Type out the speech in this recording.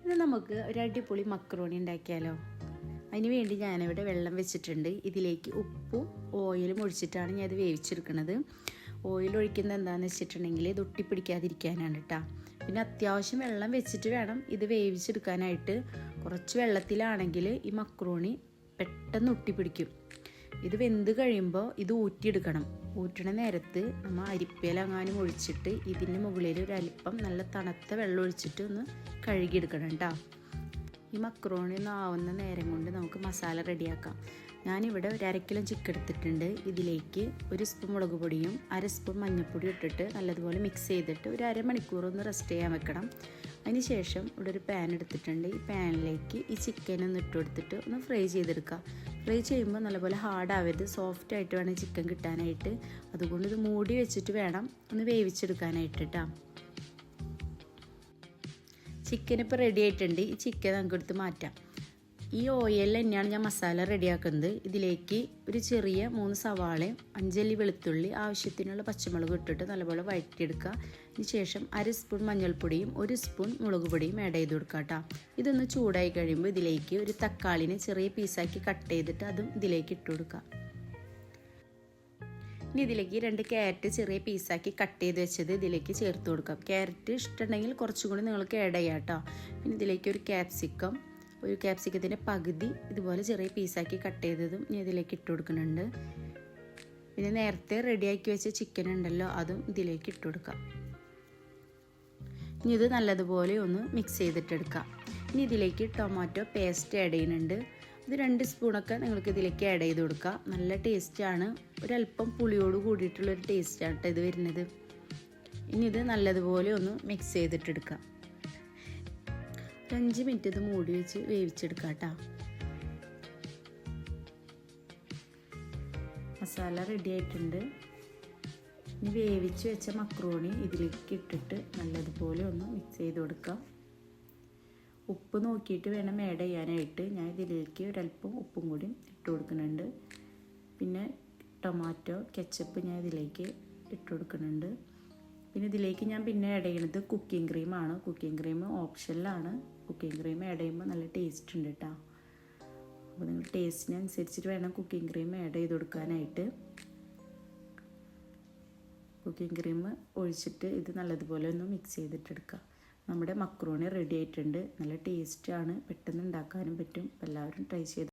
ഇത് നമുക്ക് ഒരു അടിപൊളി മക്രോണി ഉണ്ടാക്കിയാലോ. അതിന് വേണ്ടി ഞാനിവിടെ വെള്ളം വെച്ചിട്ടുണ്ട്. ഇതിലേക്ക് ഉപ്പും ഓയിലും ഒഴിച്ചിട്ടാണ് ഞാൻ ഇത് വേവിച്ചെടുക്കുന്നത്. ഓയിൽ ഒഴിക്കുന്നത് എന്താണെന്ന് വെച്ചിട്ടുണ്ടെങ്കിൽ ഇത് ഒട്ടിപ്പിടിക്കാതിരിക്കാനാണ് കേട്ടോ. പിന്നെ അത്യാവശ്യം വെള്ളം വെച്ചിട്ട് വേണം ഇത് വേവിച്ചെടുക്കാനായിട്ട്. കുറച്ച് വെള്ളത്തിലാണെങ്കിൽ ഈ മക്രോണി പെട്ടെന്ന് ഒട്ടിപ്പിടിക്കും. ഇത് വെന്ത് കഴിയുമ്പോൾ ഇത് ഊറ്റിയെടുക്കണം. ഊറ്റണ നേരത്ത് നമ്മൾ അരിപ്പയിലെങ്ങാനും ഒഴിച്ചിട്ട് ഇതിന് മുകളിൽ ഒരു അല്പം നല്ല തണുത്ത വെള്ളം ഒഴിച്ചിട്ട് ഒന്ന് കഴുകിയെടുക്കണം കേട്ടോ. ഈ മക്രോണി ഒന്ന് ആവുന്ന നേരം കൊണ്ട് നമുക്ക് മസാല റെഡിയാക്കാം. ഞാനിവിടെ ഒരു 1/2 കിലോ ചിക്കൻ എടുത്തിട്ടുണ്ട്. ഇതിലേക്ക് 1 സ്പൂൺ മുളക് പൊടിയും 1/2 സ്പൂൺ മഞ്ഞൾപ്പൊടി ഇട്ടിട്ട് നല്ലതുപോലെ മിക്സ് ചെയ്തിട്ട് ഒരു അരമണിക്കൂർ ഒന്ന് റെസ്റ്റ് ചെയ്യാൻ വെക്കണം. അതിന് ശേഷം ഇവിടെ ഒരു പാൻ എടുത്തിട്ടുണ്ട്. ഈ പാനിലേക്ക് ഈ ചിക്കൻ ഒന്ന് ഇട്ട് കൊടുത്തിട്ട് ഒന്ന് ഫ്രൈ ചെയ്തെടുക്കുക. ഫ്രൈ ചെയ്യുമ്പോൾ നല്ലപോലെ ഹാർഡാവരുത്, സോഫ്റ്റായിട്ട് വേണം ചിക്കൻ കിട്ടാനായിട്ട്. അതുകൊണ്ട് ഇത് മൂടി വെച്ചിട്ട് വേണം ഒന്ന് വേവിച്ചെടുക്കാനായിട്ട് കേട്ടോ. ചിക്കൻ ഇപ്പോൾ റെഡി ആയിട്ടുണ്ട്. ഈ ചിക്കൻ നമുക്ക് എടുത്ത് മാറ്റാം. ഈ ഓയിലിൽ തന്നെയാണ് ഞാൻ മസാല റെഡിയാക്കുന്നത്. ഇതിലേക്ക് ഒരു ചെറിയ 3 സവാളയും 5 അല്ലി വെളുത്തുള്ളി, ആവശ്യത്തിനുള്ള പച്ചമുളക് ഇട്ടിട്ട് നല്ലപോലെ വഴറ്റിയെടുക്കുക. അതിന് ശേഷം 1/2 സ്പൂൺ മഞ്ഞൾപ്പൊടിയും 1 സ്പൂൺ മുളക് പൊടിയും ആഡ് ചെയ്ത് കൊടുക്കുക കേട്ടോ. ഇതൊന്ന് ചൂടായി കഴിയുമ്പോൾ ഇതിലേക്ക് ഒരു തക്കാളിനെ ചെറിയ പീസാക്കി കട്ട് ചെയ്തിട്ട് അതും ഇതിലേക്ക് ഇട്ട് കൊടുക്കുക. ഇനി ഇതിലേക്ക് 2 ക്യാരറ്റ് ചെറിയ പീസാക്കി കട്ട് ചെയ്ത് വെച്ചത് ഇതിലേക്ക് ചേർത്ത് കൊടുക്കാം. ക്യാരറ്റ് ഇഷ്ടമുണ്ടെങ്കിൽ കുറച്ചും കൂടി നിങ്ങൾക്ക് ആഡ് ചെയ്യാം കേട്ടോ. പിന്നെ ഇതിലേക്ക് ഒരു ക്യാപ്സിക്കത്തിൻ്റെ പകുതി ഇതുപോലെ ചെറിയ പീസാക്കി കട്ട് ചെയ്തതും ഞാൻ ഇതിലേക്ക് ഇട്ട് കൊടുക്കുന്നുണ്ട്. പിന്നെ നേരത്തെ റെഡിയാക്കി വെച്ച ചിക്കൻ ഉണ്ടല്ലോ, അതും ഇതിലേക്ക് ഇട്ട് കൊടുക്കാം. ഇനി ഇത് നല്ലതുപോലെ ഒന്ന് മിക്സ് ചെയ്തിട്ടെടുക്കാം. ഇനി ഇതിലേക്ക് ടൊമാറ്റോ പേസ്റ്റ് ആഡ് ചെയ്യുന്നുണ്ട്. ഇത് 2 സ്പൂണൊക്കെ നിങ്ങൾക്ക് ഇതിലേക്ക് ആഡ് ചെയ്ത് കൊടുക്കുക. നല്ല ടേസ്റ്റാണ്. ഒരല്പം പുളിയോട് കൂടിയിട്ടുള്ളൊരു ടേസ്റ്റാണ് കേട്ടോ ഇത് വരുന്നത്. ഇനി ഇത് നല്ലതുപോലെ ഒന്ന് മിക്സ് ചെയ്തിട്ടെടുക്കാം. 5 മിനിറ്റ് ഇത് മൂടി വെച്ച് വേവിച്ചെടുക്കാം കേട്ടോ. മസാല റെഡി ആയിട്ടുണ്ട്. ഇനി വേവിച്ച് വെച്ച മക്രോണി ഇതിലേക്ക് ഇട്ടിട്ട് നല്ലതുപോലെ ഒന്ന് മിക്സ് ചെയ്ത് കൊടുക്കാം. ഉപ്പ് നോക്കിയിട്ട് വേണം ആഡ് ചെയ്യാനായിട്ട്. ഞാൻ ഇതിലേക്ക് ഒരല്പം ഉപ്പും കൂടി ഇട്ട് കൊടുക്കുന്നുണ്ട്. പിന്നെ ടൊമാറ്റോ കെച്ചപ്പ് ഞാൻ ഇതിലേക്ക് ഇട്ട് കൊടുക്കുന്നുണ്ട്. പിന്നെ ഇതിലേക്ക് ഞാൻ പിന്നെ ആഡ് ചെയ്യുന്നത് കുക്കിംഗ് ക്രീമാണ്. കുക്കിംഗ് ക്രീം ഓപ്ഷനിലാണ്. കുക്കിംഗ് ക്രീം ആഡ് ചെയ്യുമ്പോൾ നല്ല ടേസ്റ്റ് ഉണ്ട് കേട്ടോ. അപ്പോൾ നിങ്ങൾ ടേസ്റ്റിനനുസരിച്ചിട്ട് വേണം കുക്കിംഗ് ക്രീം ആഡ് ചെയ്ത് കൊടുക്കാനായിട്ട്. കുക്കിംഗ് ക്രീം ഒഴിച്ചിട്ട് ഇത് നല്ലതുപോലെ ഒന്ന് മിക്സ് ചെയ്തിട്ടെടുക്കുക. നമ്മുടെ മക്രോണി റെഡി ആയിട്ടുണ്ട്. നല്ല ടേസ്റ്റാണ്. പെട്ടെന്ന് ഉണ്ടാക്കാനും പറ്റും. എല്ലാവരും ട്രൈ ചെയ്ത്